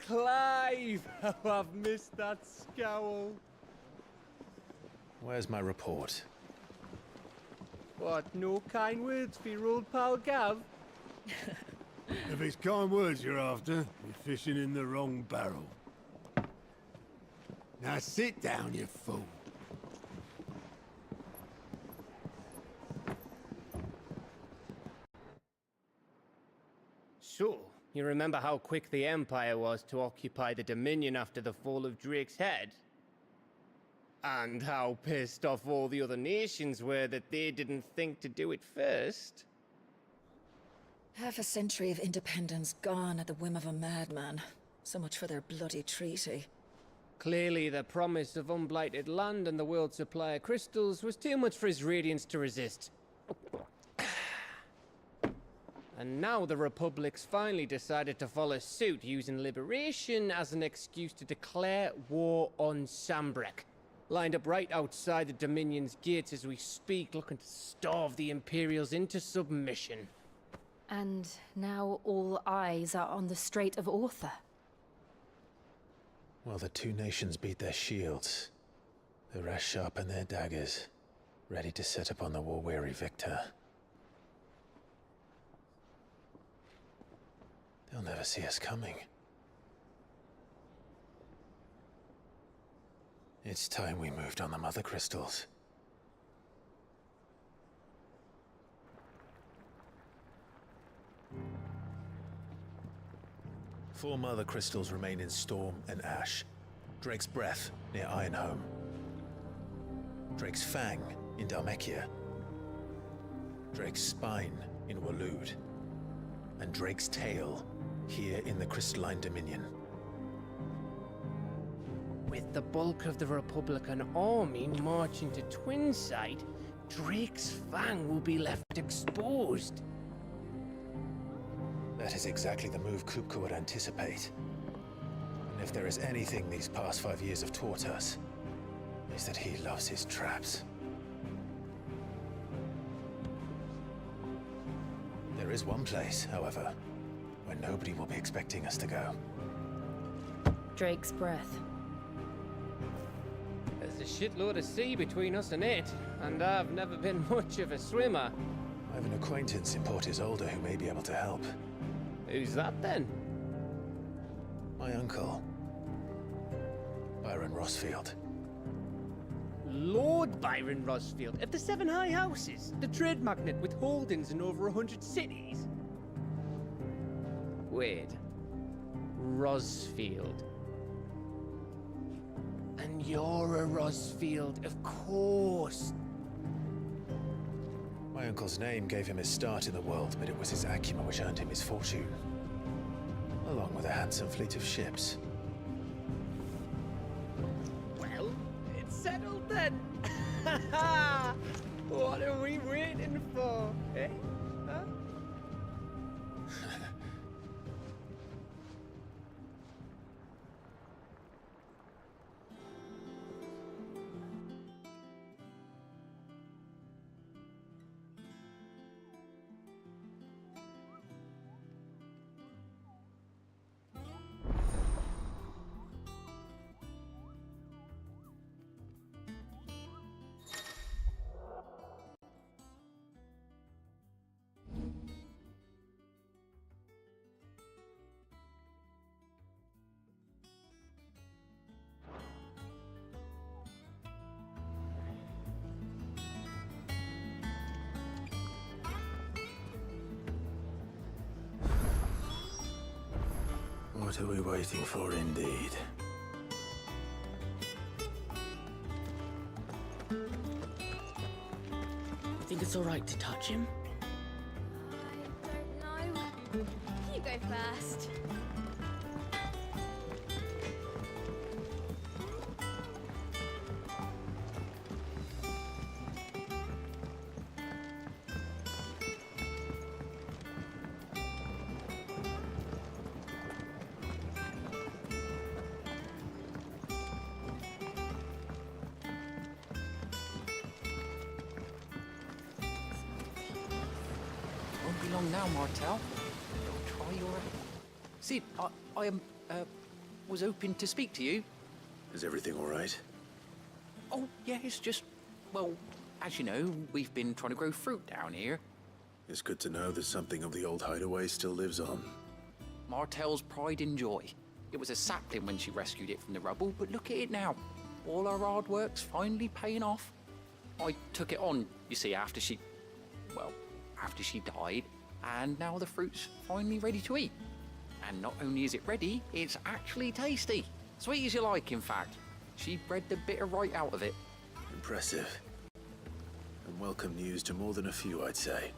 Clive! How I've missed that scowl. Where's my report? What, no kind words for your old pal Gav? If it's kind words you're after, you're fishing in the wrong barrel. Now sit down, you fool. So, you remember how quick the Empire was to occupy the Dominion after the fall of Drake's head? And how pissed off all the other nations were that they didn't think to do it first? Half a century of independence gone at the whim of a madman. So much for their bloody treaty. Clearly, the promise of unblighted land and the world's supply of crystals was too much for his radiance to resist. And now the Republic's finally decided to follow suit, using liberation as an excuse to declare war on Sambrek. Lined up right outside the Dominion's gates as we speak, looking to starve the Imperials into submission. And now all eyes are on the Strait of Author. Well, the two nations beat their shields. The rest sharpen their daggers, ready to set upon the war-weary victor. They'll never see us coming. It's time we moved on the Mother Crystals. Four Mother Crystals remain in Storm and Ash. Drake's Breath near Ironhome. Drake's Fang in Dhalmekia. Drake's Spine in Waloed. And Drake's Tail here in the Crystalline Dominion. With the bulk of the Republican army marching to Twinside, Drake's Fang will be left exposed. That is exactly the move Kupka would anticipate. And if there is anything these past 5 years have taught us, is that he loves his traps. There is one place, however, where nobody will be expecting us to go. Drake's Breath. There's a shitload of sea between us and it, and I've never been much of a swimmer. I have an acquaintance in Port Isolde who may be able to help. Who's that then? My uncle, Byron Rossfield. Lord Byron Rossfield of the Seven High Houses, the trade magnate with holdings in over 100 cities. Wait, Rossfield. And you're a Rossfield, of course. My uncle's name gave him his start in the world, but it was his acumen which earned him his fortune. Along with a handsome fleet of ships. Well, it's settled then. What are we waiting for, eh? Huh? What are we waiting for, indeed? Think it's all right to touch him? I don't know. You go first. Won't be long now, Martel. Try your... See, I am, was hoping to speak to you. Is everything all right? Oh, yeah, it's just, well, as you know, we've been trying to grow fruit down here. It's good to know that something of the old hideaway still lives on. Martel's pride and joy. It was a sapling when she rescued it from the rubble, but look at it now. All our hard work's finally paying off. I took it on, you see, after she died, and now the fruit's finally ready to eat. And not only is it ready, it's actually tasty. Sweet as you like, in fact. She bred the bitter right out of it. Impressive. And welcome news to more than a few, I'd say.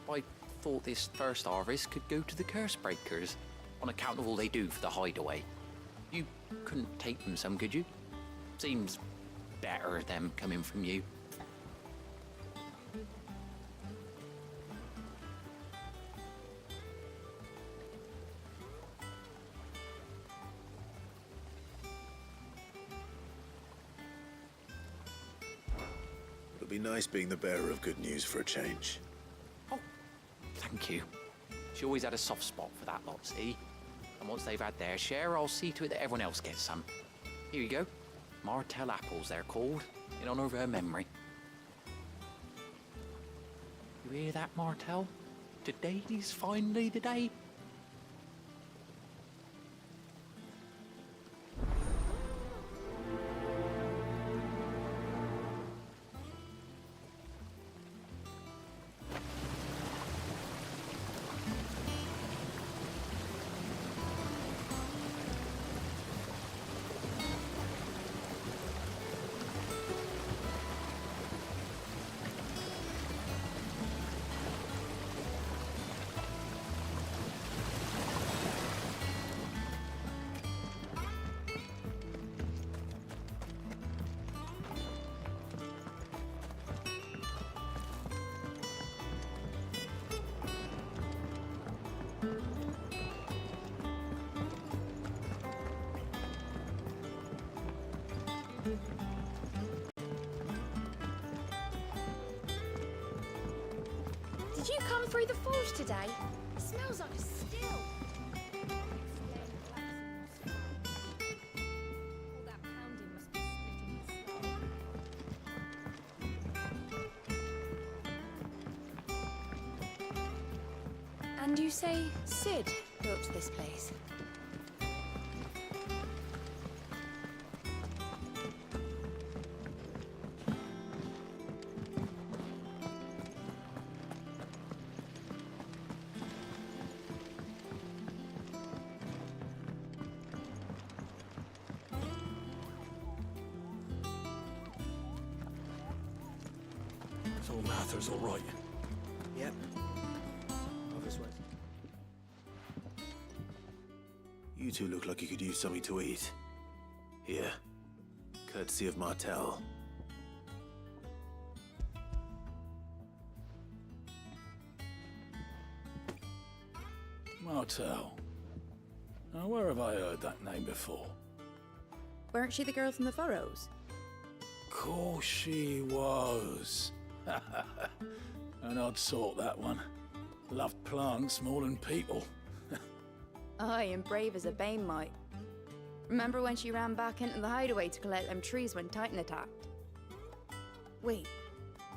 I thought this first harvest could go to the curse breakers, on account of all they do for the hideaway. You couldn't take them some, could you? Seems better them coming from you. It'll be nice being the bearer of good news for a change. Oh, thank you. She always had a soft spot for that lot, see? And once they've had their share, I'll see to it that everyone else gets some. Here you go. Martel apples, they're called, in honor of her memory. You hear that, Martel? Today's finally the day. Did you come through the forge today? It smells like a still. All that pounding must be splitting his skull. And you say Sid built this place? So Mather's all right. Yep. This way. You two look like you could use something to eat. Here. Courtesy of Martel. Martel. Now, where have I heard that name before? Weren't she the girl from the Furrows? Course she was. An odd sort, that one. Loved plants more than people. Aye, and brave as a bane might. Remember when she ran back into the hideaway to collect them trees when Titan attacked? Wait,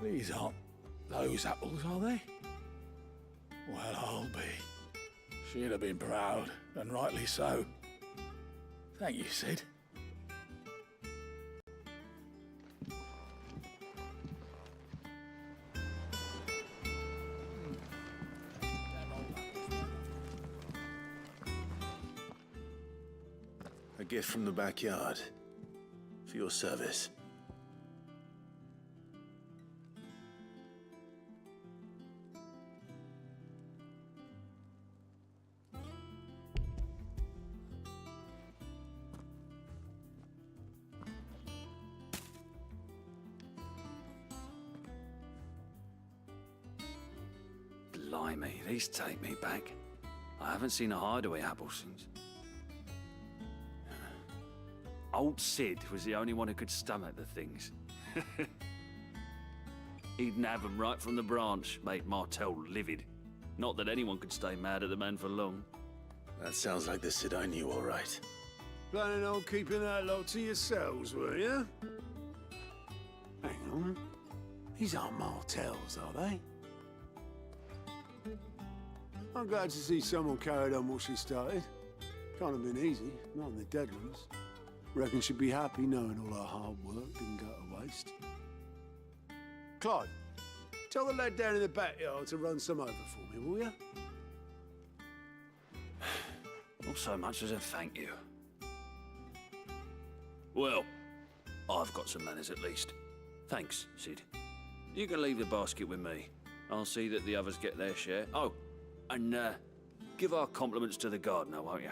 These aren't those apples, are they? Well, I'll be. She'd have been proud, and rightly so. Thank you, Sid. A gift from the backyard. For your service. Blimey, these take me back. I haven't seen a hideaway apple since. Old Sid was the only one who could stomach the things. He'd nab them right from the branch, made Martel livid. Not that anyone could stay mad at the man for long. That sounds like the Sid I knew, all right. Planning on keeping that lot to yourselves, were you? Hang on. These aren't Martells, are they? I'm glad to see someone carried on what she started. Can't have been easy, not in the Deadlands. Reckon she'd be happy knowing all her hard work didn't go to waste. Clive, tell the lad down in the backyard to run some over for me, will you? Not so much as a thank you. Well, I've got some manners at least. Thanks, Sid. You can leave the basket with me. I'll see that the others get their share. Oh, and give our compliments to the gardener, won't you?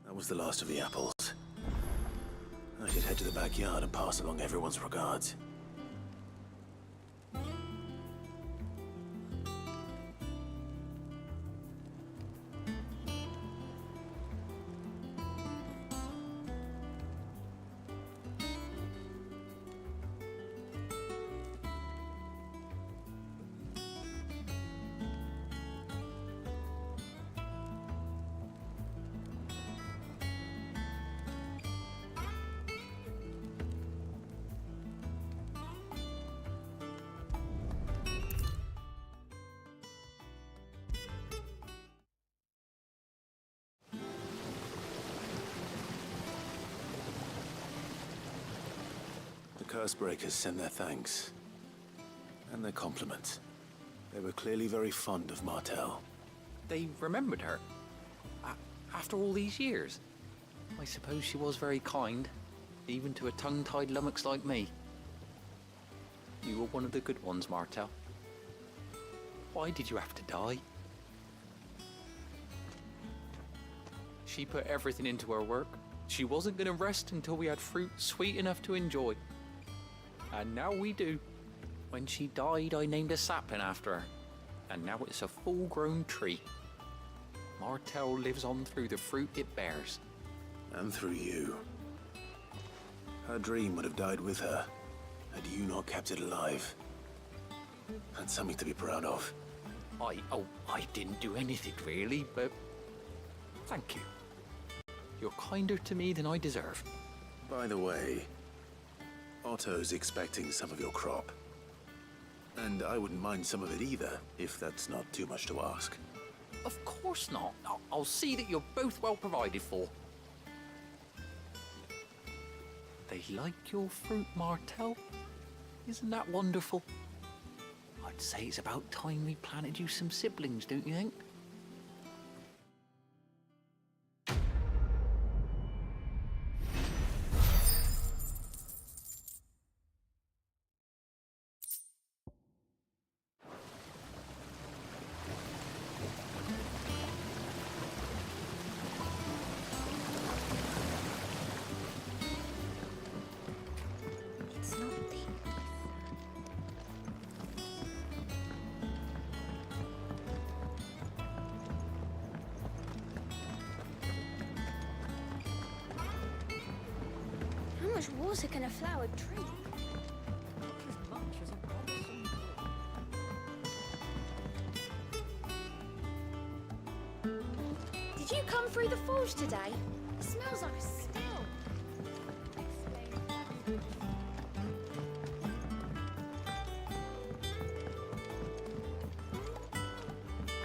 That was the last of the apples. I should head to the backyard and pass along everyone's regards. Cursebreakers send their thanks. And their compliments. They were clearly very fond of Martell. They remembered her. After all these years. I suppose she was very kind, even to a tongue-tied lummox like me. You were one of the good ones, Martell. Why did you have to die? She put everything into her work. She wasn't going to rest until we had fruit sweet enough to enjoy. And now we do. When she died, I named a sapling after her. And now it's a full-grown tree. Martell lives on through the fruit it bears. And through you. Her dream would have died with her, had you not kept it alive. That's something to be proud of. I didn't do anything really, but thank you. You're kinder to me than I deserve. By the way, Otto's expecting some of your crop. And I wouldn't mind some of it either, if that's not too much to ask. Of course not. I'll see that you're both well provided for. They like your fruit, Martell. Isn't that wonderful? I'd say it's about time we planted you some siblings, don't you think? How much water can a flower drink? Did you come through the forge today? It smells like a spill.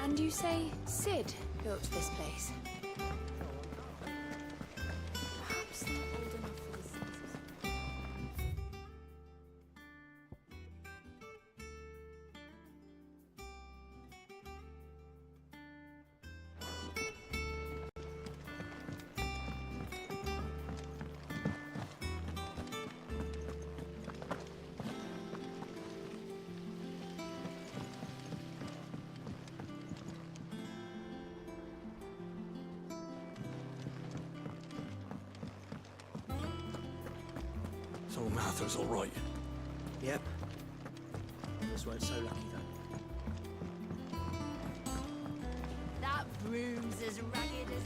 And you say Sid built this place? Perhaps they're old enough for this. So Martha's all right. Yep. Others weren't so lucky, though. That broom's as ragged as...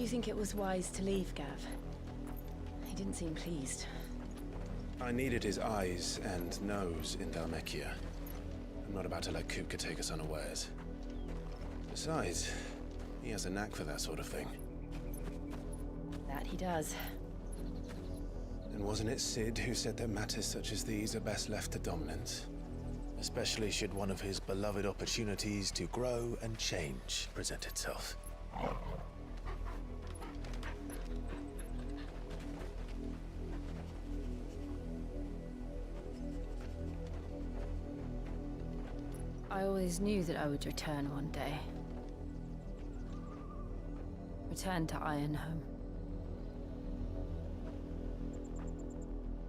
Do you think it was wise to leave, Gav? He didn't seem pleased. I needed his eyes and nose in Dhalmekia. I'm not about to let Kupka take us unawares. Besides, he has a knack for that sort of thing. That he does. And wasn't it Sid who said that matters such as these are best left to dominance? Especially should one of his beloved opportunities to grow and change present itself. I always knew that I would return one day. Return to Ironhome.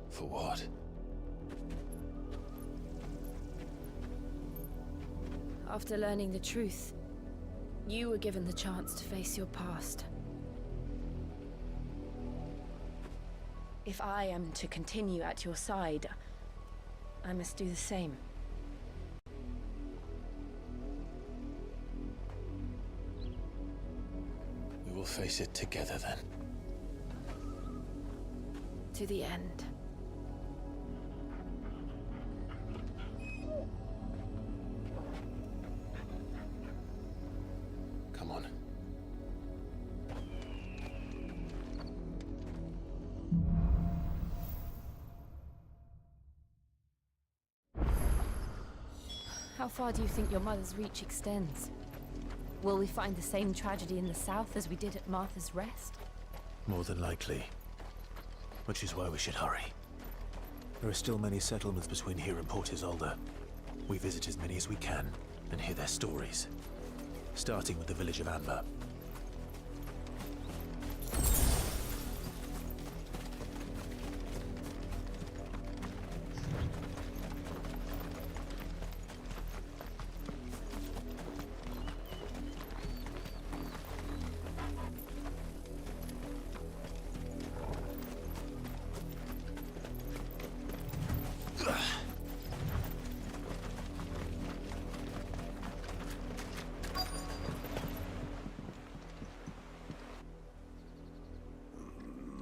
For what? After learning the truth, you were given the chance to face your past. If I am to continue at your side, I must do the same. We will face it together then. To the end. Come on. How far do you think your mother's reach extends? Will we find the same tragedy in the south as we did at Martha's Rest? More than likely. Which is why we should hurry. There are still many settlements between here and Port Isolde. We visit as many as we can and hear their stories. Starting with the village of Amber.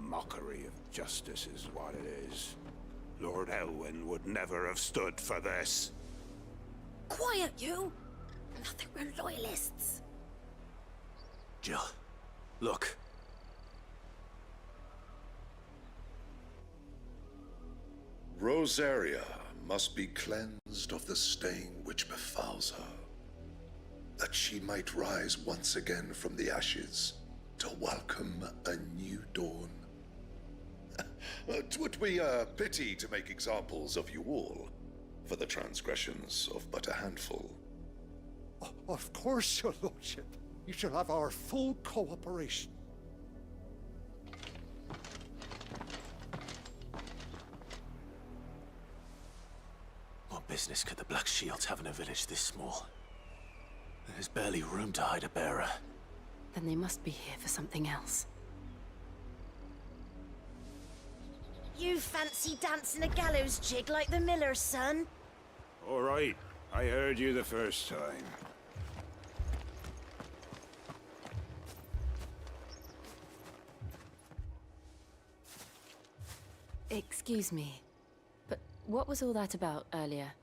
Mockery of justice is what it is. Lord Elwyn would never have stood for this. Quiet, you! Nothing, we're loyalists. Jill, look. Rosaria must be cleansed of the stain which befouls her, that she might rise once again from the ashes to welcome a new dawn. 'Twould be a pity to make examples of you all, for the transgressions of but a handful. Of course, your lordship. You shall have our full cooperation. What business could the Black Shields have in a village this small? There's barely room to hide a bearer. Then they must be here for something else. You fancy dancing a gallows jig like the miller's son? All right, I heard you the first time. Excuse me, but what was all that about earlier?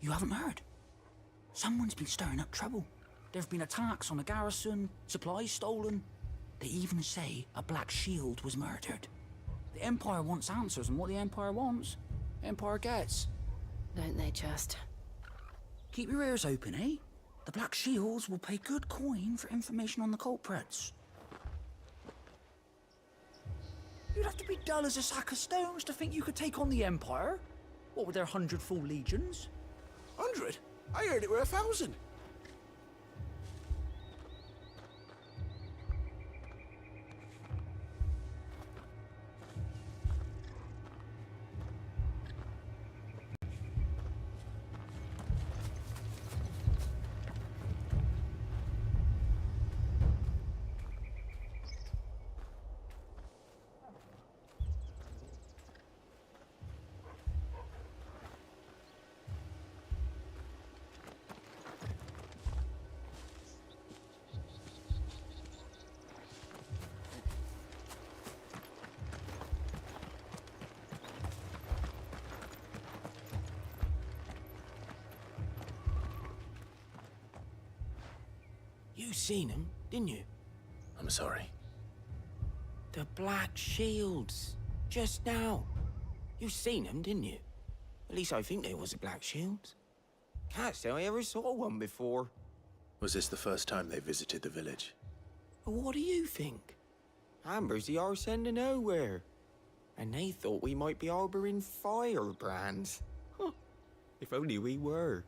You haven't heard? Someone's been stirring up trouble. There have been attacks on the garrison, supplies stolen. They even say a Black Shield was murdered. The Empire wants answers, and what the Empire wants, Empire gets. Don't they just? Keep your ears open, eh? The Black Shields will pay good coin for information on the culprits. You'd have to be dull as a sack of stones to think you could take on the Empire. What with their 100 full legions? 100? I heard it were 1,000. seen them, didn't you? I'm sorry. The Black Shields. Just now. You seen them, didn't you? At least I think they was the Black Shields. Can't say I ever saw one before. Was this the first time they visited the village? But what do you think? Amber's the arse end of nowhere. And they thought we might be harboring firebrands. Huh. If only we were.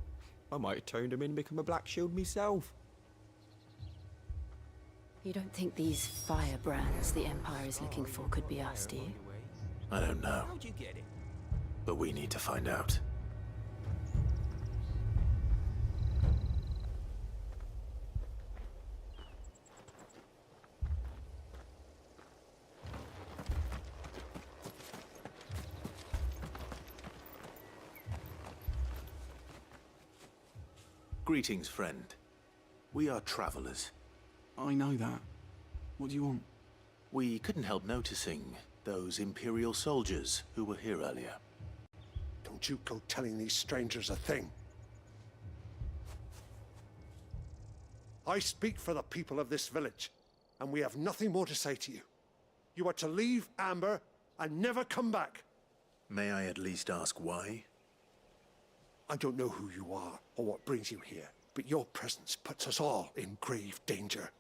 I might have turned them in and become a Black Shield myself. You don't think these firebrands the Empire is looking for could be us, do you? I don't know. How'd you get it? But we need to find out. Greetings, friend. We are travelers. I know that. What do you want? We couldn't help noticing those Imperial soldiers who were here earlier. Don't you go telling these strangers a thing. I speak for the people of this village, and we have nothing more to say to you. You are to leave Amber and never come back. May I at least ask why? I don't know who you are or what brings you here, but your presence puts us all in grave danger.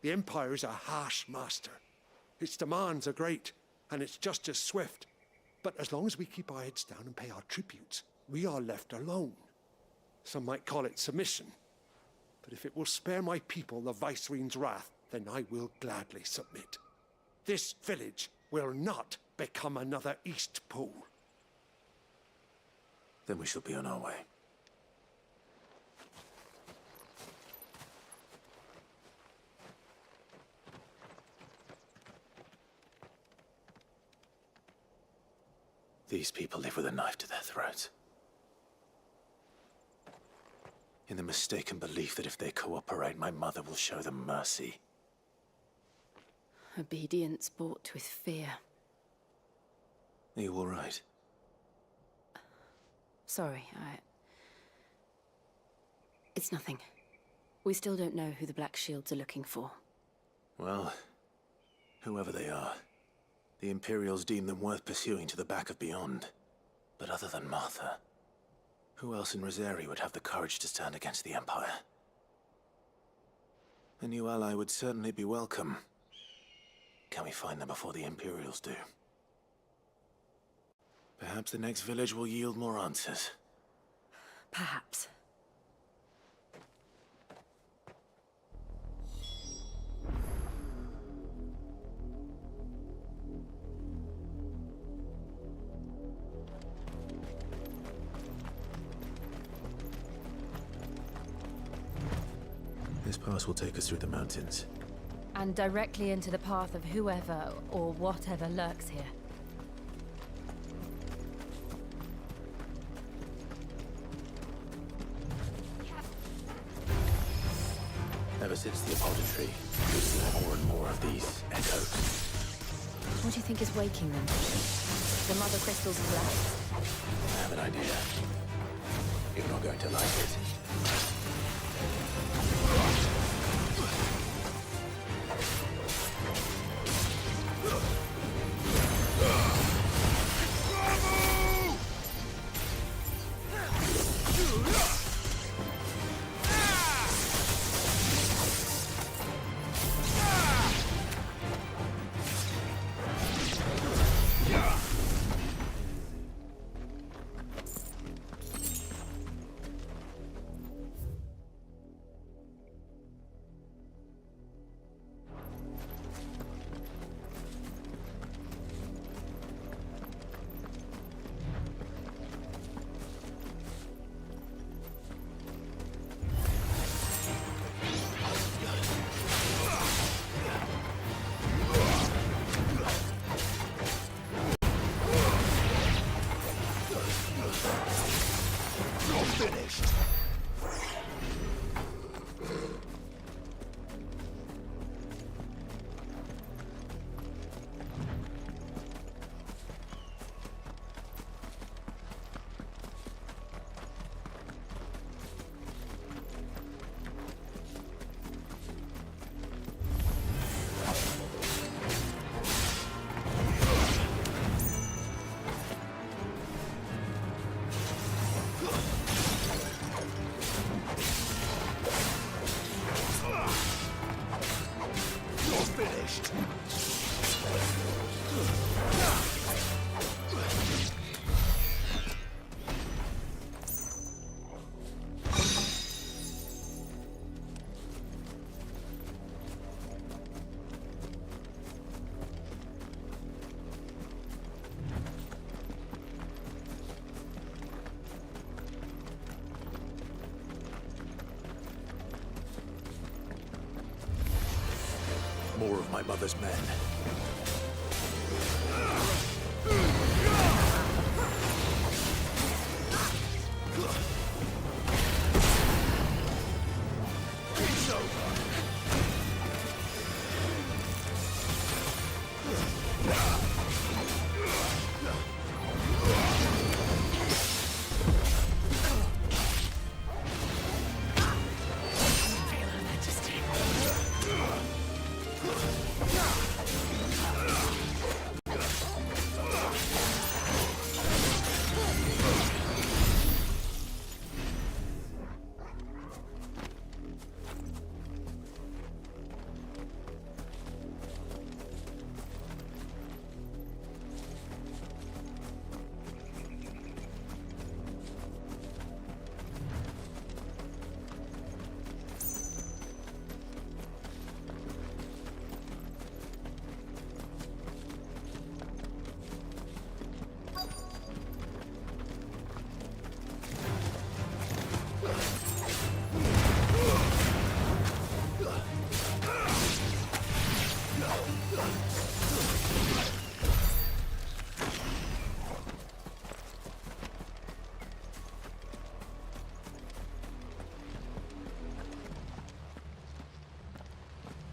The Empire is a harsh master. Its demands are great, and its justice swift. But as long as we keep our heads down and pay our tributes, we are left alone. Some might call it submission. But if it will spare my people the Viceroy's wrath, then I will gladly submit. This village will not become another East Pool. Then we shall be on our way. These people live with a knife to their throats. In the mistaken belief that if they cooperate, my mother will show them mercy. Obedience bought with fear. Are you all right? Sorry, It's nothing. We still don't know who the Black Shields are looking for. Well, whoever they are, the Imperials deem them worth pursuing to the back of beyond. But other than Martha, who else in Rosari would have the courage to stand against the Empire? A new ally would certainly be welcome. Can we find them before the Imperials do? Perhaps the next village will yield more answers. Perhaps. This pass will take us through the mountains. And directly into the path of whoever or whatever lurks here. Ever since the apothecary, we've seen more and more of these echoes. What do you think is waking them? The mother crystals collapse? I have an idea. You're not going to like it. more of my mother's men. It's over.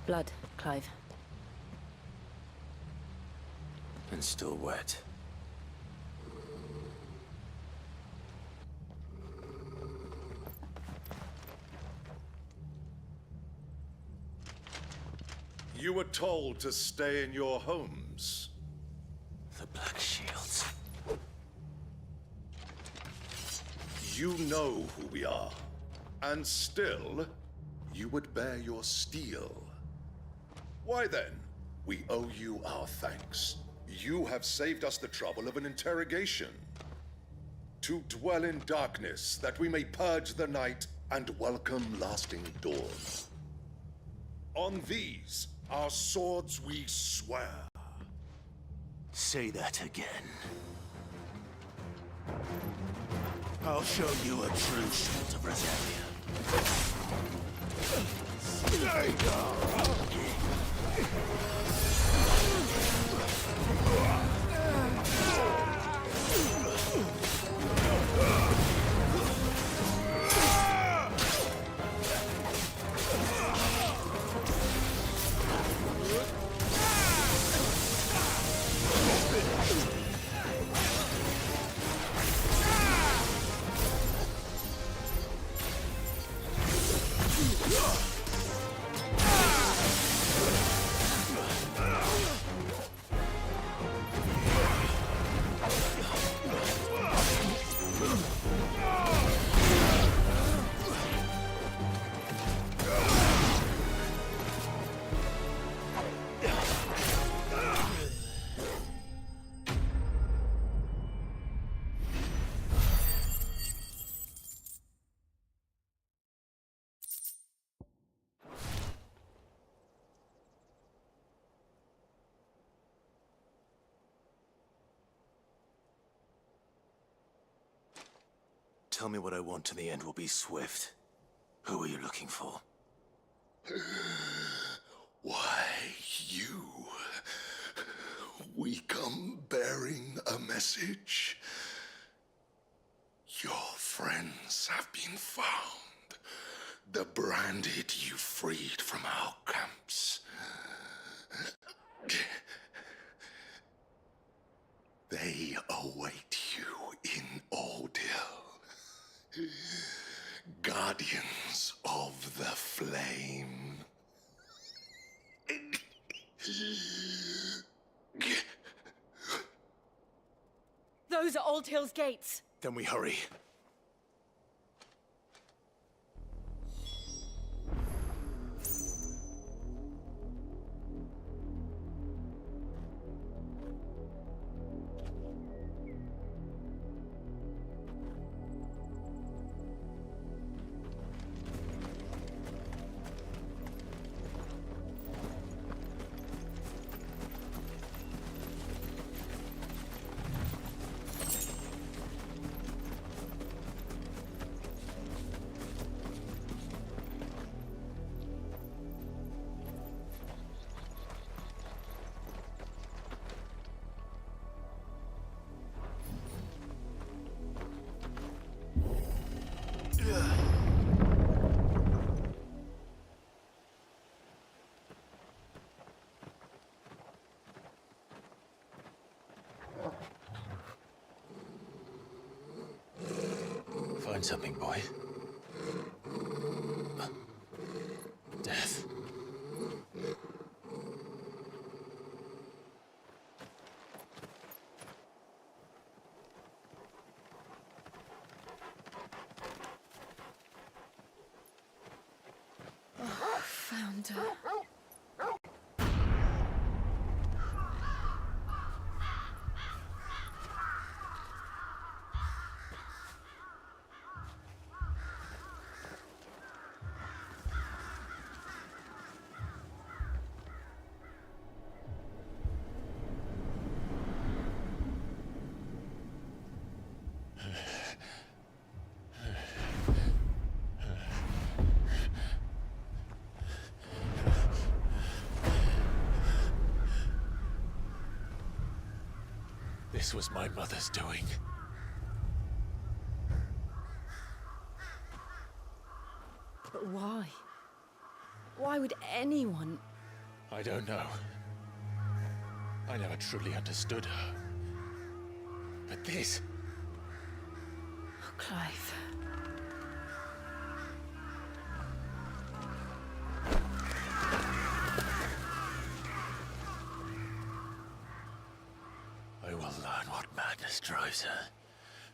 Blood, Clive. And still wet. You were told to stay in your homes. The Black Shields. You know who we are. And still, you would bear your steel. Why then? We owe you our thanks. You have saved us the trouble of an interrogation. To dwell in darkness, that we may purge the night and welcome lasting dawn. On these, our swords we swear. Say that again. I'll show you a true shield of Rosaria. Tell me what I want and the end will be swift. Who are you looking for? Why, you. We come bearing a message. Your friends have been found. The branded you freed from our camps. They await you in Ordeal. Guardians of the Flame. Those are Old Hill's gates. Then we hurry. Find something, boy. Death. Found her. This was my mother's doing. But why? Why would anyone... I don't know. I never truly understood her. But this... Oh, Clive. I will learn what madness drives her,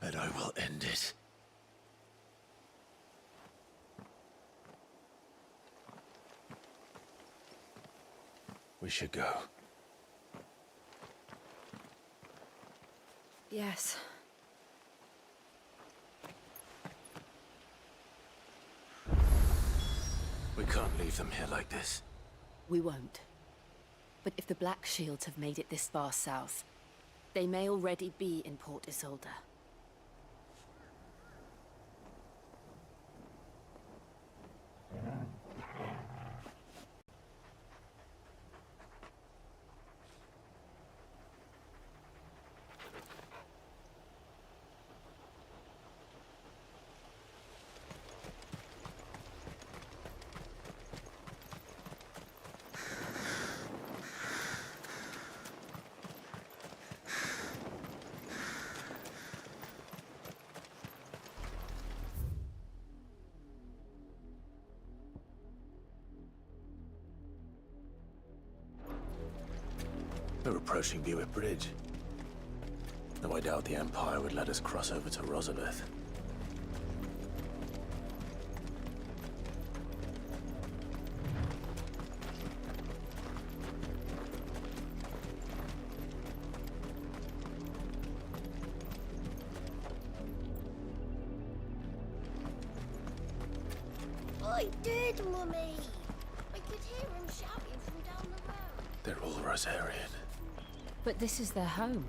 and I will end it. We should go. Yes. We can't leave them here like this. We won't. But if the Black Shields have made it this far south, they may already be in Port Isolde. We're approaching Buick Bridge. Though I doubt the Empire would let us cross over to Rosalith. I did, Mummy. I could hear him shouting from down the road. They're all Rosarian. But this is their home.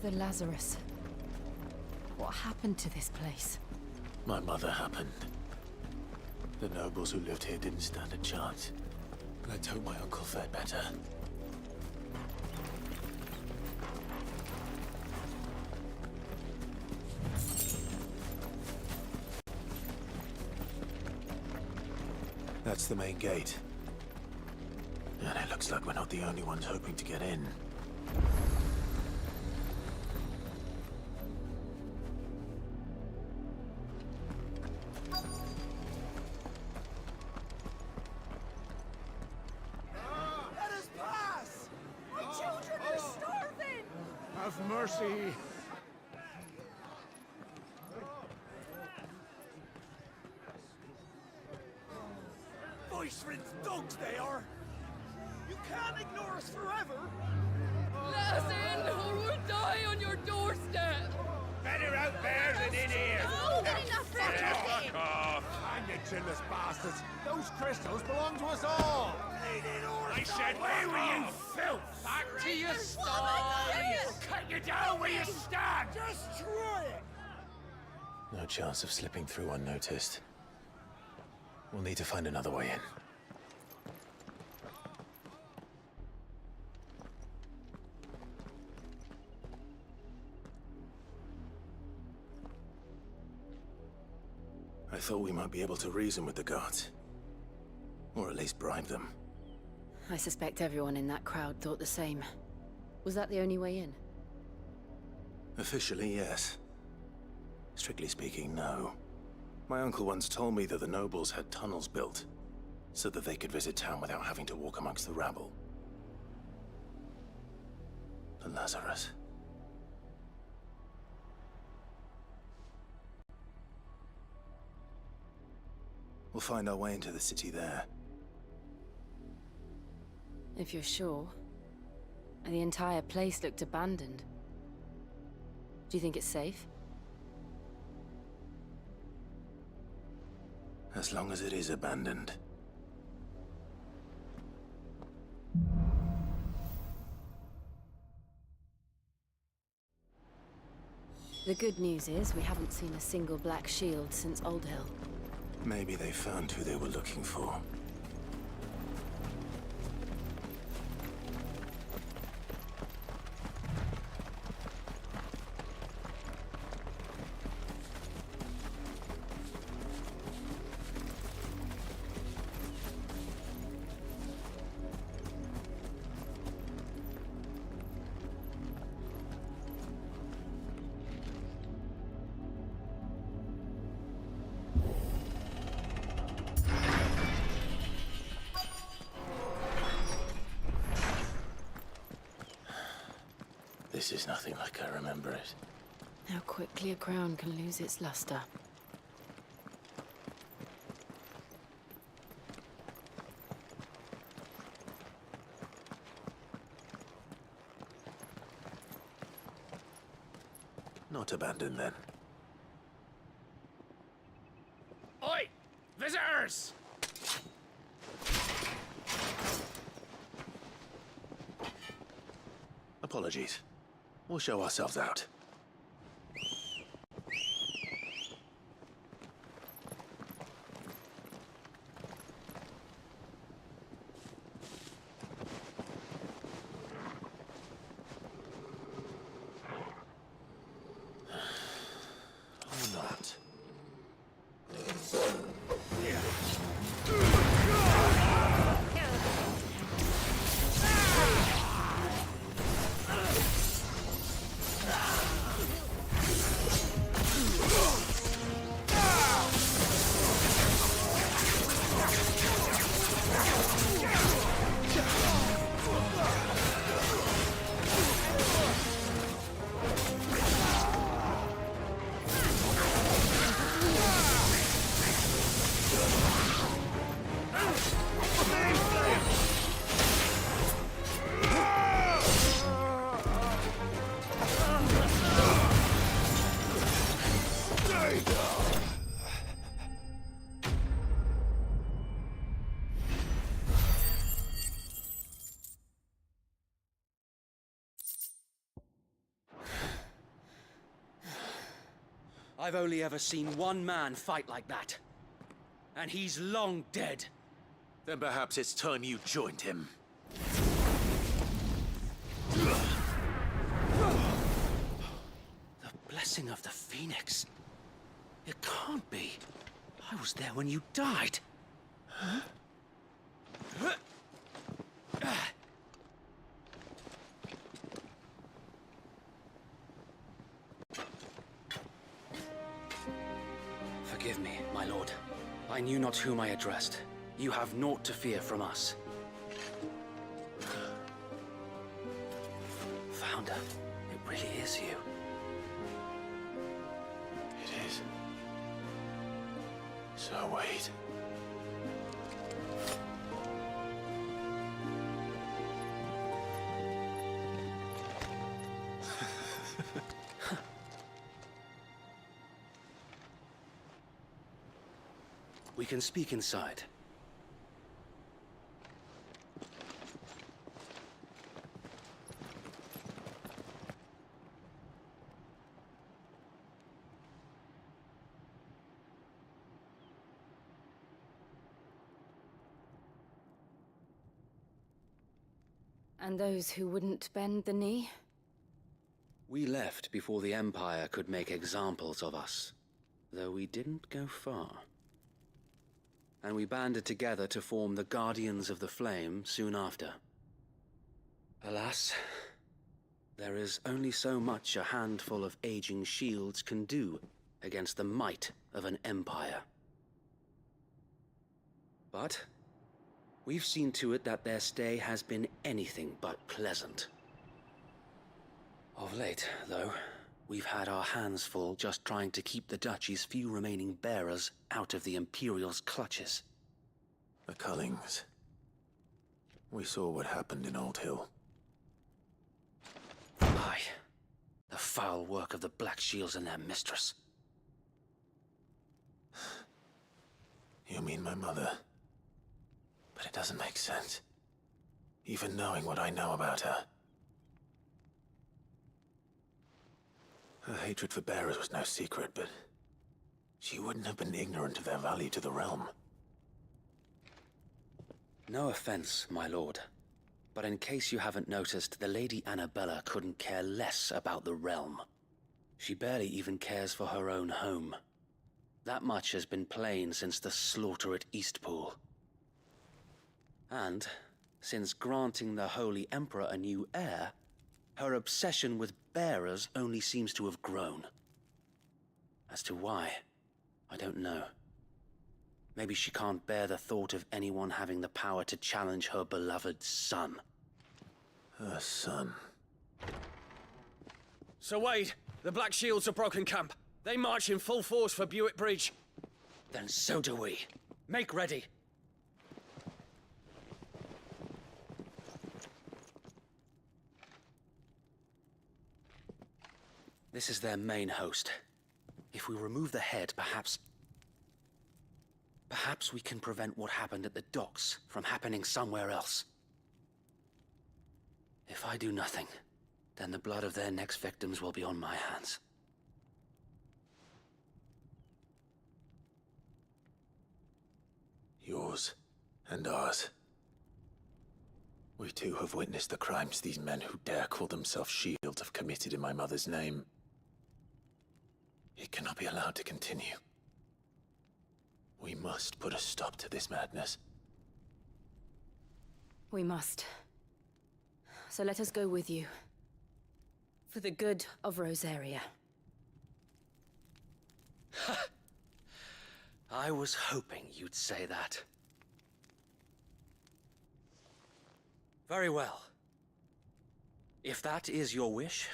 The Lazarus. What happened to this place? My mother happened. The nobles who lived here didn't stand a chance. Let's hope my uncle fared better. That's the main gate. And it looks like we're not the only ones hoping to get in. Let us pass! My children are starving! Have mercy. Voice-rinsed dogs they are! You can't ignore us forever! Let us in, or we'll die on your doorstep! Better out there than in here! Oh, enough Fuck off! I'm the chinless bastards. Those crystals belong to us all. I said, where were you, filth? Back to your sties! Cut you down where you stand! Just try it! No chance of slipping through unnoticed. We'll need to find another way in. I thought we might be able to reason with the guards. Or at least bribe them. I suspect everyone in that crowd thought the same. Was that the only way in? Officially, yes. Strictly speaking, no. My uncle once told me that the nobles had tunnels built, so that they could visit town without having to walk amongst the rabble. The Lazarus. We'll find our way into the city there. If you're sure. The entire place looked abandoned. Do you think it's safe? As long as it is abandoned. The good news is we haven't seen a single black shield since Old Hill. Maybe they found who they were looking for. This is nothing like I remember it. How quickly a crown can lose its luster. Not abandoned, then. Oi! Visitors! Apologies. We'll show ourselves out. Or not. I've only ever seen one man fight like that. And he's long dead. Then perhaps it's time you joined him. The blessing of the Phoenix. It can't be. I was there when you died. Huh? Forgive me, my lord. I knew not whom I addressed. You have naught to fear from us. Founder, it really is you. It is. So wait. We can speak inside. And those who wouldn't bend the knee? We left before the Empire could make examples of us, though we didn't go far. And we banded together to form the Guardians of the Flame soon after. Alas, there is only so much a handful of aging shields can do against the might of an empire. But we've seen to it that their stay has been anything but pleasant. Of late, though, we've had our hands full just trying to keep the Duchy's few remaining bearers out of the Imperial's clutches. The Cullings. We saw what happened in Old Hill. Aye. The foul work of the Black Shields and their mistress. You mean my mother? But it doesn't make sense. Even knowing what I know about her. Her hatred for bearers was no secret, but she wouldn't have been ignorant of their value to the realm. No offense, my lord, but in case you haven't noticed, the Lady Annabella couldn't care less about the realm. She barely even cares for her own home. That much has been plain since the slaughter at Eastpool. And, since granting the Holy Emperor a new heir, her obsession with bearers only seems to have grown. As to why, I don't know. Maybe she can't bear the thought of anyone having the power to challenge her beloved son. Her son? Sir Wade, the Black Shields have broken camp. They march in full force for Buick Bridge. Then so do we. Make ready. This is their main host. If we remove the head, perhaps we can prevent what happened at the docks from happening somewhere else. If I do nothing, then the blood of their next victims will be on my hands. Yours and ours. We too have witnessed the crimes these men who dare call themselves shields have committed in my mother's name. It cannot be allowed to continue. We must put a stop to this madness. We must. So let us go with you. For the good of Rosaria. I was hoping you'd say that. Very well. If that is your wish,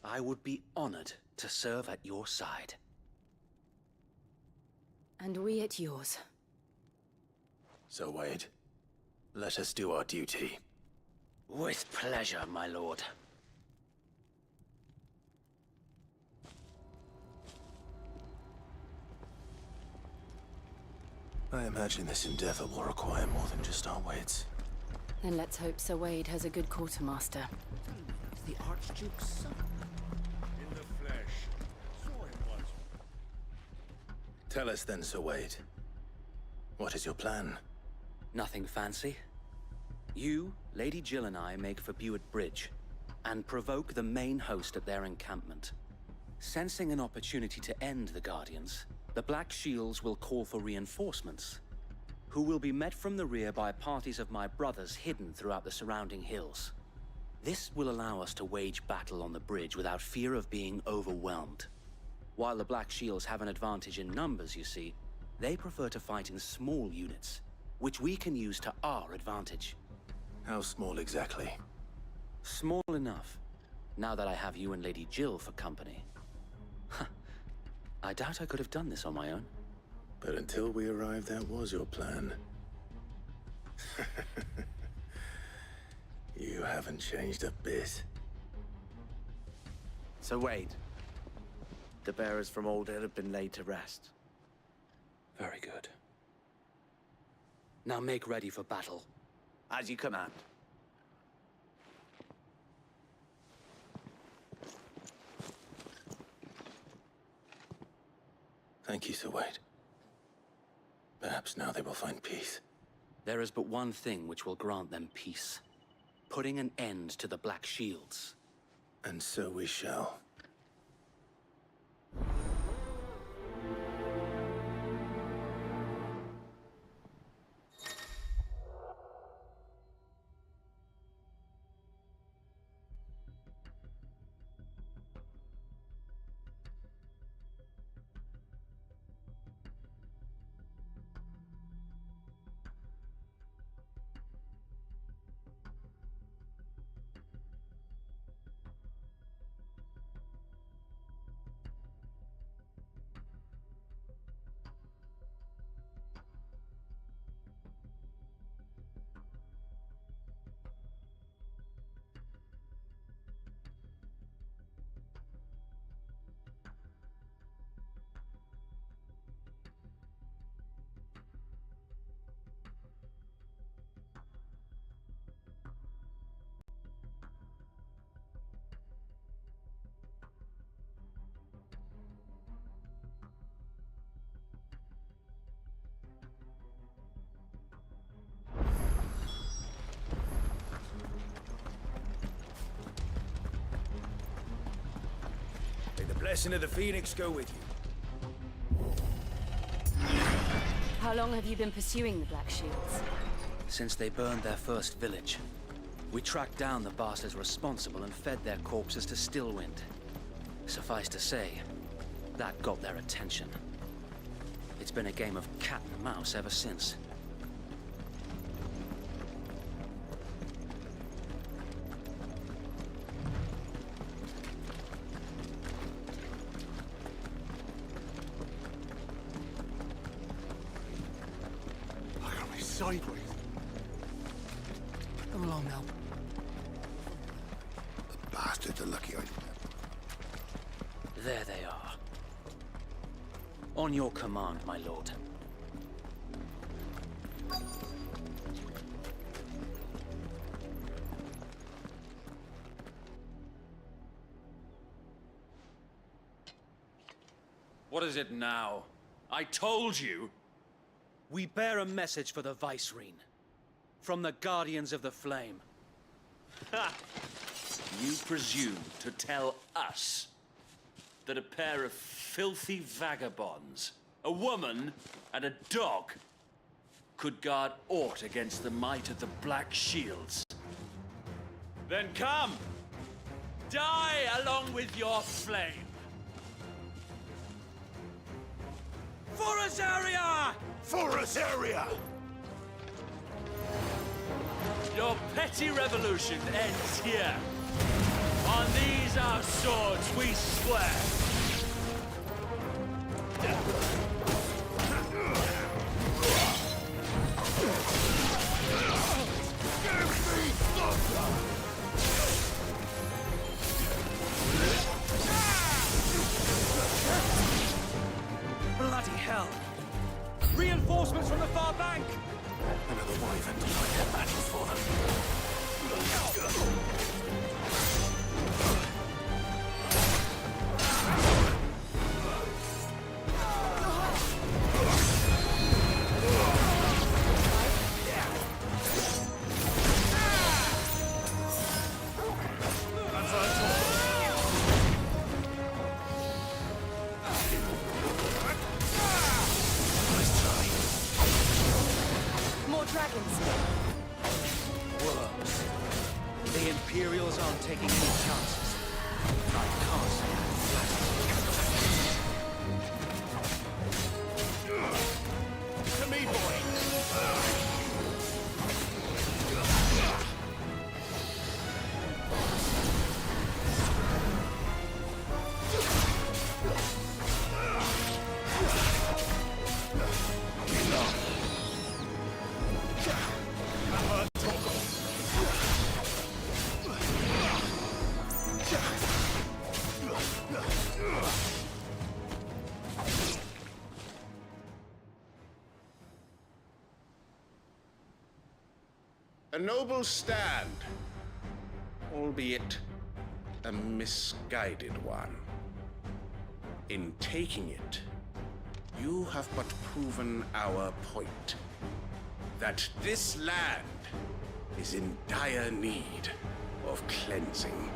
I would be honored to serve at your side. And we at yours. So, Wade, let us do our duty. With pleasure, my lord. I imagine this endeavor will require more than just our wits. Then let's hope Sir Wade has a good quartermaster. The Archduke's son. In the flesh. Saw him once. Tell us then, Sir Wade. What is your plan? Nothing fancy. You, Lady Jill and I make for Buett Bridge, and provoke the main host at their encampment. Sensing an opportunity to end the Guardians, the Black Shields will call for reinforcements, who will be met from the rear by parties of my brothers hidden throughout the surrounding hills. This will allow us to wage battle on the bridge without fear of being overwhelmed. While the Black Shields have an advantage in numbers, you see, they prefer to fight in small units, which we can use to our advantage. How small exactly? Small enough, now that I have you and Lady Jill for company. I doubt I could have done this on my own. But until we arrived, that was your plan. You haven't changed a bit. So Wade, the bearers from Old Hill have been laid to rest. Very good. Now make ready for battle. As you command. Thank you, Sir Wade. Perhaps now they will find peace. There is but one thing which will grant them peace. Putting an end to the Black Shields. And so we shall. May the blessing of the Phoenix go with you. How long have you been pursuing the Black Shields? Since they burned their first village. We tracked down the bastards responsible and fed their corpses to Stillwind. Suffice to say, that got their attention. It's been a game of cat and mouse ever since. Sideways. Come along now. The bastards are lucky I didn't. There they are. On your command, my lord. What is it now? I told you! We bear a message for the Vicereine. From the Guardians of the Flame. Ha! You presume to tell us that a pair of filthy vagabonds, a woman and a dog, could guard aught against the might of the Black Shields? Then come! Die along with your flame! For Azaria! For Azaria! Your petty revolution ends here. On these our swords we swear. Bloody hell! Reinforcements from the far bank! Another wyvern to fight their battles for them. taking any chances. I can't say I'm flattered. To me, boy! A noble stand, albeit a misguided one. In taking it, you have but proven our point, that this land is in dire need of cleansing.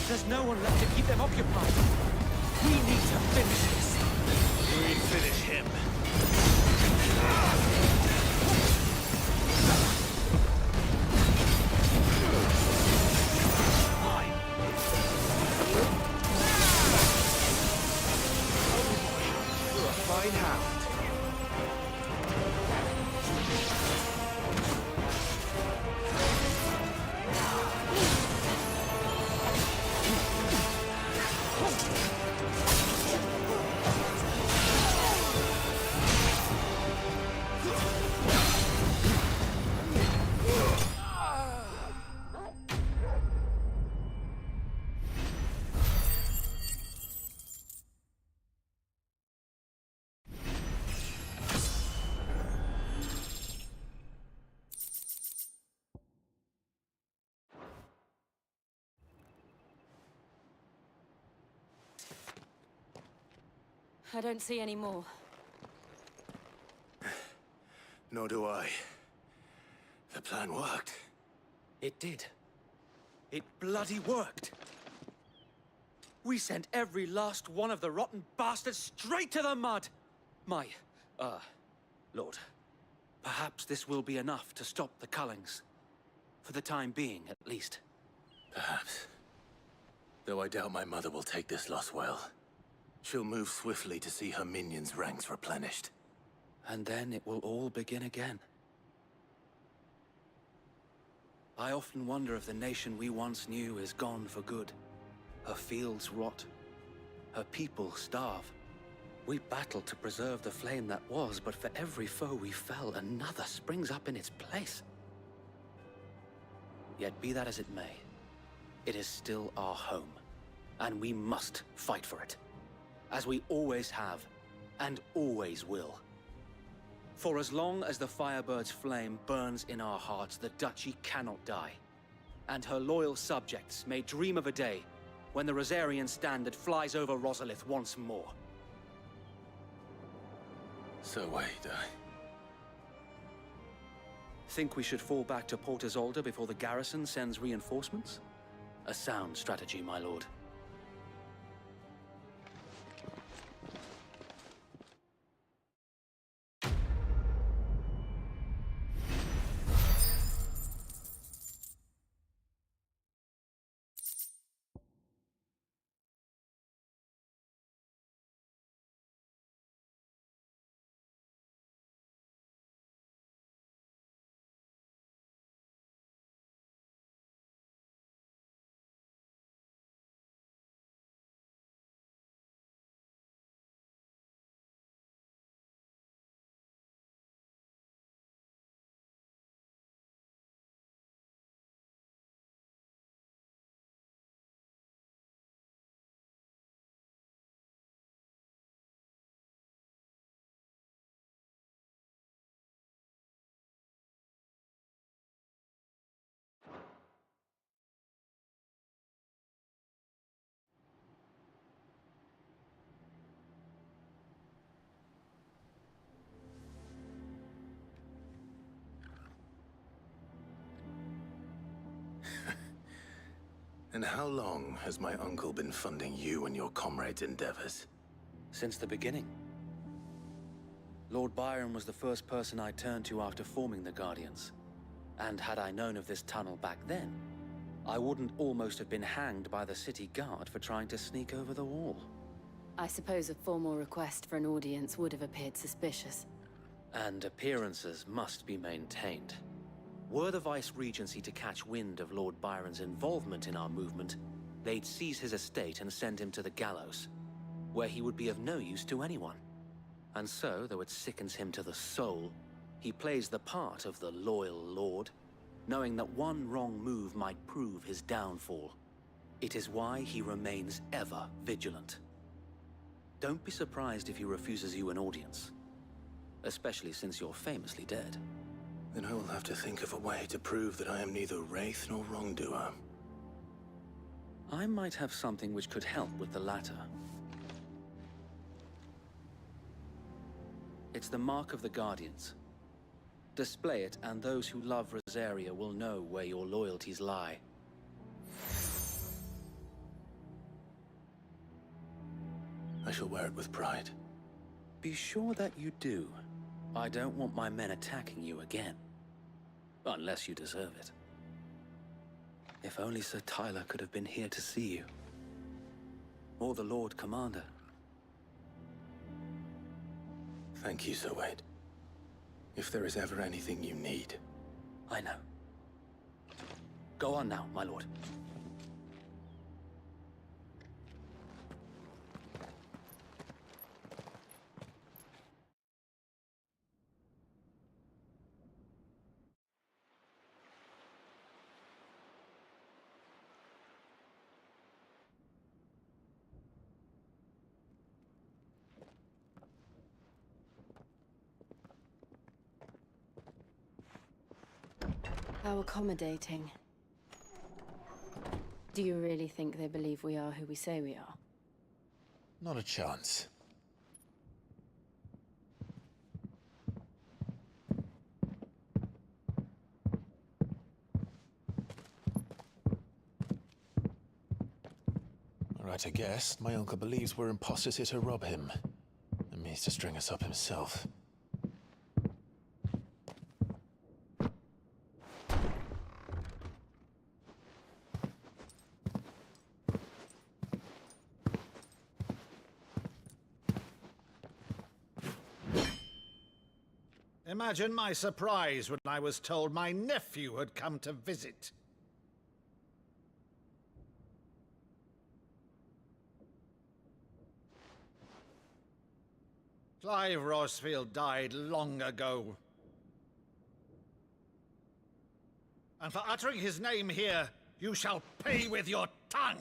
There's no one left to keep them occupied. We need to finish this. We finish him. Fine hound. I don't see any more. Nor do I. The plan worked. It did. It bloody worked. We sent every last one of the rotten bastards straight to the mud! Lord, perhaps this will be enough to stop the Cullings. For the time being, at least. Perhaps. Though I doubt my mother will take this loss well. She'll move swiftly to see her minions' ranks replenished. And then it will all begin again. I often wonder if the nation we once knew is gone for good. Her fields rot. Her people starve. We battled to preserve the flame that was, but for every foe we fell, another springs up in its place. Yet be that as it may, it is still our home, and we must fight for it. As we always have, and always will. For as long as the Firebird's flame burns in our hearts, the Duchy cannot die. And her loyal subjects may dream of a day when the Rosarian standard flies over Rosalith once more. So wait, Think we should fall back to Port Isolde before the garrison sends reinforcements? A sound strategy, my lord. And how long has my uncle been funding you and your comrades' endeavors? Since the beginning. Lord Byron was the first person I turned to after forming the Guardians. And had I known of this tunnel back then, I wouldn't almost have been hanged by the city guard for trying to sneak over the wall. I suppose a formal request for an audience would have appeared suspicious. And appearances must be maintained. Were the Vice-Regency to catch wind of Lord Byron's involvement in our movement, they'd seize his estate and send him to the gallows, where he would be of no use to anyone. And so, though it sickens him to the soul, he plays the part of the loyal lord, knowing that one wrong move might prove his downfall. It is why he remains ever vigilant. Don't be surprised if he refuses you an audience, especially since you're famously dead. Then I will have to think of a way to prove that I am neither wraith nor wrongdoer. I might have something which could help with the latter. It's the mark of the Guardians. Display it, and those who love Rosaria will know where your loyalties lie. I shall wear it with pride. Be sure that you do. I don't want my men attacking you again. Unless you deserve it. If only Sir Tyler could have been here to see you. Or the Lord Commander. Thank you, Sir Wade. If there is ever anything you need. I know. Go on now, my lord. How accommodating. Do you really think they believe we are who we say we are? Not a chance. Right, I guess. My uncle believes we're imposters here to rob him. And means to string us up himself. Imagine my surprise when I was told my nephew had come to visit. Clive Rosfield died long ago. And for uttering his name here, you shall pay with your tongue!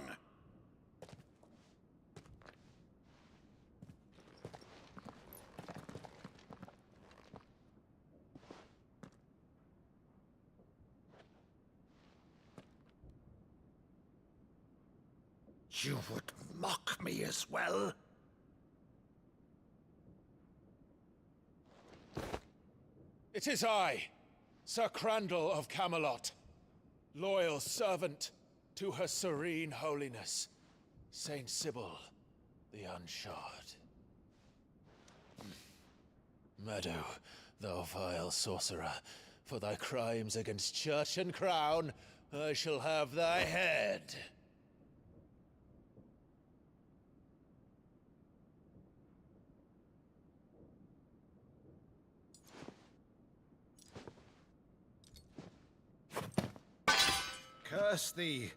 You would mock me as well? It is I, Sir Crandall of Camelot, loyal servant to Her Serene Holiness, Saint Sybil the Unshod. Meadow, thou vile sorcerer, for thy crimes against church and crown, I shall have thy head. Curse thee,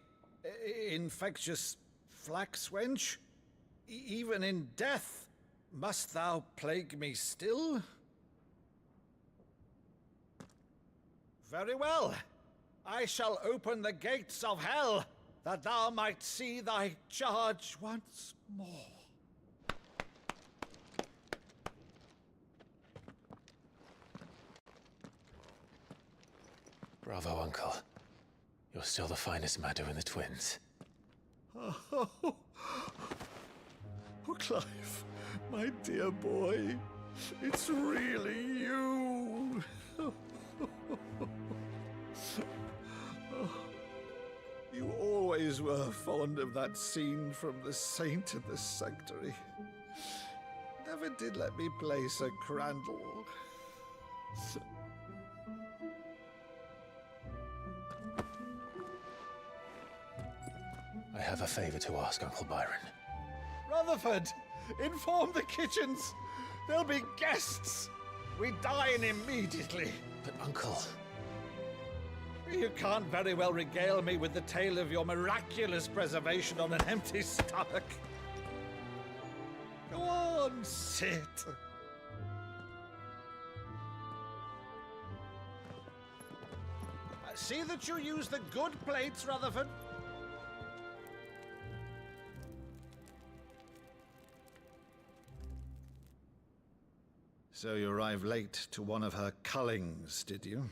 infectious flax wench. Even in death, must thou plague me still? Very well. I shall open the gates of hell, that thou might see thy charge once more. Bravo, Uncle. You're still the finest Meadow in the twins. Oh, Clive, my dear boy, it's really you. You always always were fond of that scene from The Saint and the Sanctuary. Never did let me play Sir Crandall. I have a favor to ask, Uncle Byron. Rutherford, inform the kitchens. There'll be guests. We dine immediately. But, Uncle... You can't very well regale me with the tale of your miraculous preservation on an empty stomach. Go on, sit. See that you use the good plates, Rutherford. So you arrived late to one of her cullings, did you?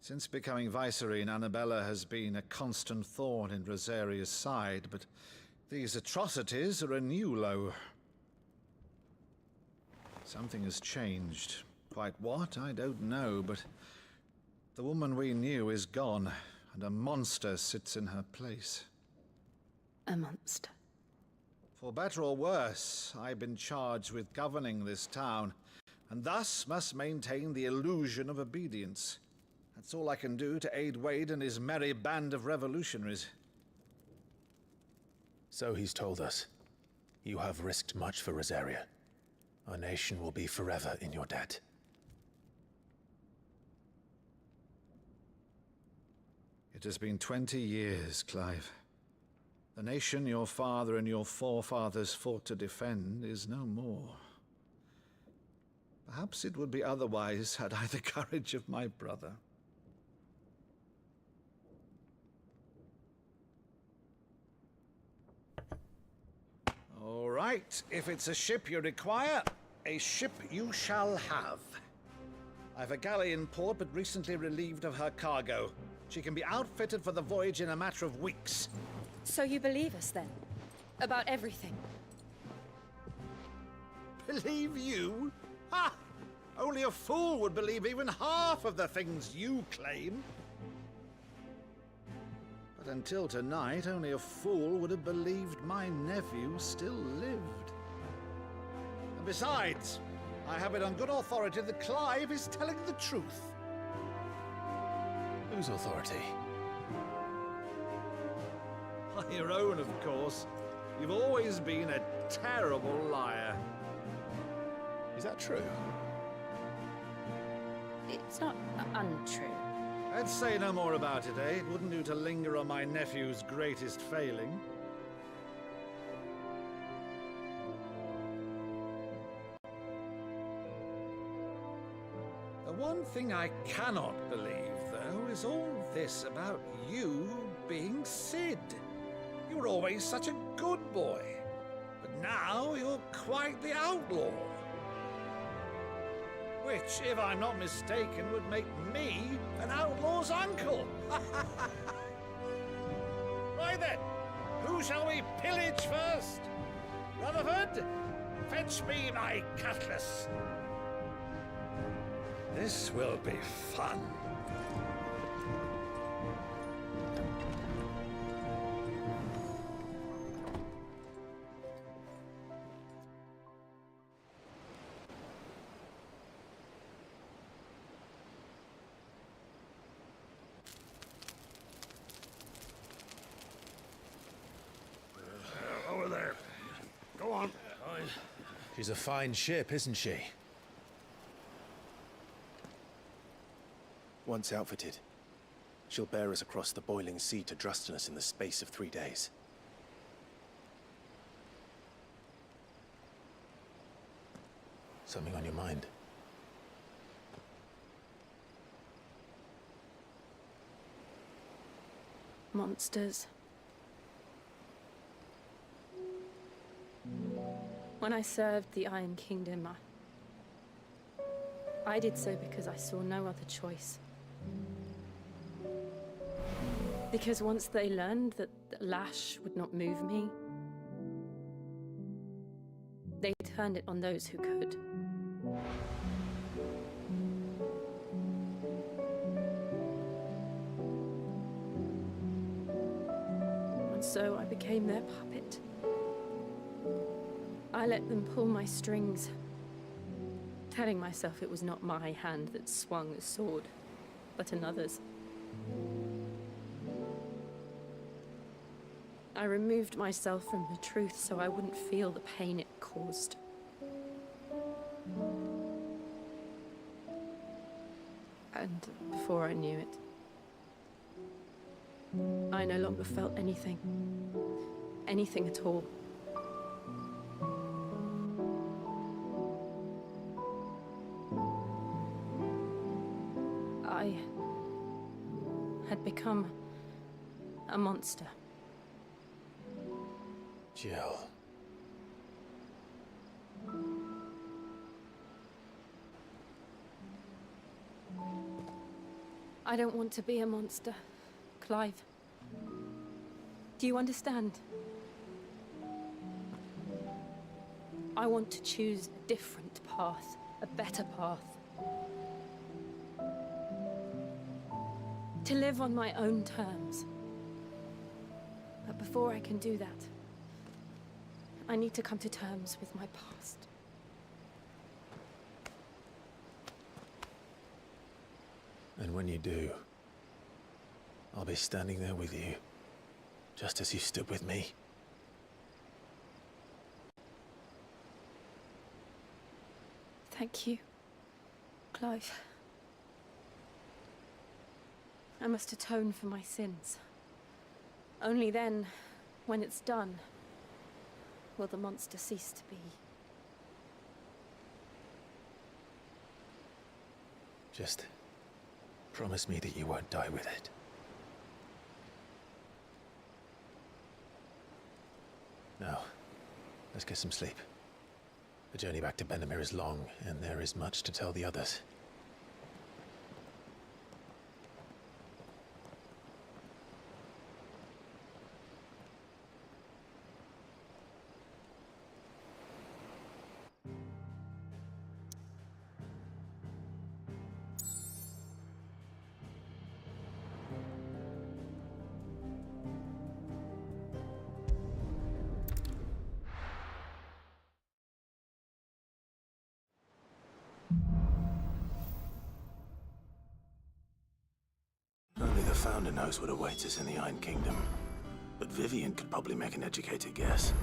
Since becoming Vicereine, Annabella has been a constant thorn in Rosaria's side, but these atrocities are a new low. Something has changed. Quite what, I don't know, but the woman we knew is gone, and a monster sits in her place. A monster? For better or worse, I've been charged with governing this town, and thus must maintain the illusion of obedience. That's all I can do to aid Wade and his merry band of revolutionaries. So he's told us. You have risked much for Rosaria. Our nation will be forever in your debt. It has been 20 years, Clive. The nation your father and your forefathers fought to defend is no more. Perhaps it would be otherwise had I the courage of my brother. All right, if it's a ship you require, a ship you shall have. I've a galley in port, but recently relieved of her cargo. She can be outfitted for the voyage in a matter of weeks. So you believe us, then? About everything? Believe you? Ha! Only a fool would believe even half of the things you claim. But until tonight, only a fool would have believed my nephew still lived. And besides, I have it on good authority that Clive is telling the truth. Whose authority? Your own, of course. You've always been a terrible liar. Is that true? It's not untrue. I'd say no more about it, eh? It wouldn't do to linger on my nephew's greatest failing. The one thing I cannot believe, though, is all this about you being Sid. You were always such a good boy, but now you're quite the outlaw. Which, if I'm not mistaken, would make me an outlaw's uncle. Right then, who shall we pillage first? Rutherford, fetch me my cutlass. This will be fun. Over there. Go on. She's a fine ship, isn't she? Once outfitted, she'll bear us across the boiling sea to Drustinus in the space of 3 days. Something on your mind? Monsters. When I served the Iron Kingdom, I did so because I saw no other choice. Because once they learned that the lash would not move me, they turned it on those who could. so I became their puppet. I let them pull my strings, telling myself it was not my hand that swung the sword, but another's. I removed myself from the truth so I wouldn't feel the pain it caused. And before I knew it, I no longer felt anything. Anything at all. I had become a monster. Jill. I don't want to be a monster, Clive. Do you understand? I want to choose a different path, a better path. To live on my own terms. But before I can do that, I need to come to terms with my past. And when you do, I'll be standing there with you, just as you stood with me. Thank you, Clive. I must atone for my sins. Only then, when it's done, will the monster cease to be. Just promise me that you won't die with it. Now, let's get some sleep. The journey back to Benamir is long, and there is much to tell the others. Only the Founder knows what awaits us in the Iron Kingdom. But Vivian could probably make an educated guess.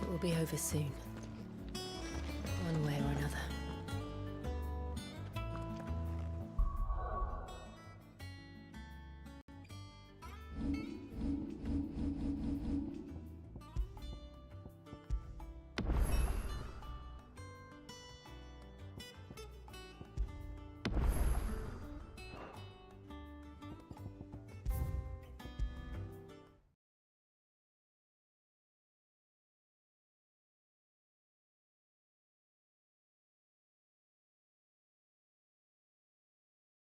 It will be over soon. One way or